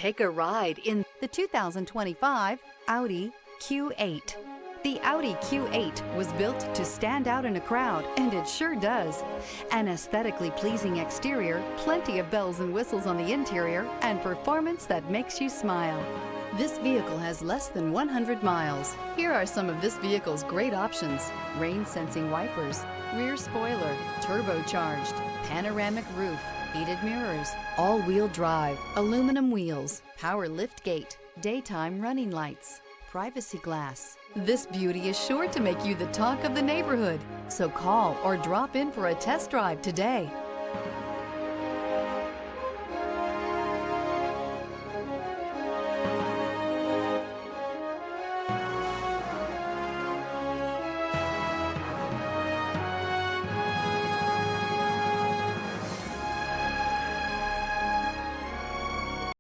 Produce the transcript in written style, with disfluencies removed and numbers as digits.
Take a ride in the 2025 Audi Q8. The Audi Q8 was built to stand out in a crowd, and it sure does. An aesthetically pleasing exterior, plenty of bells and whistles on the interior, and performance that makes you smile. This vehicle has less than 100 miles. Here are some of this vehicle's great options: rain-sensing wipers, rear spoiler, turbocharged, panoramic roof, heated mirrors, all-wheel drive, aluminum wheels, power liftgate, daytime running lights, privacy glass. This beauty is sure to make you the talk of the neighborhood. So call or drop in for a test drive today.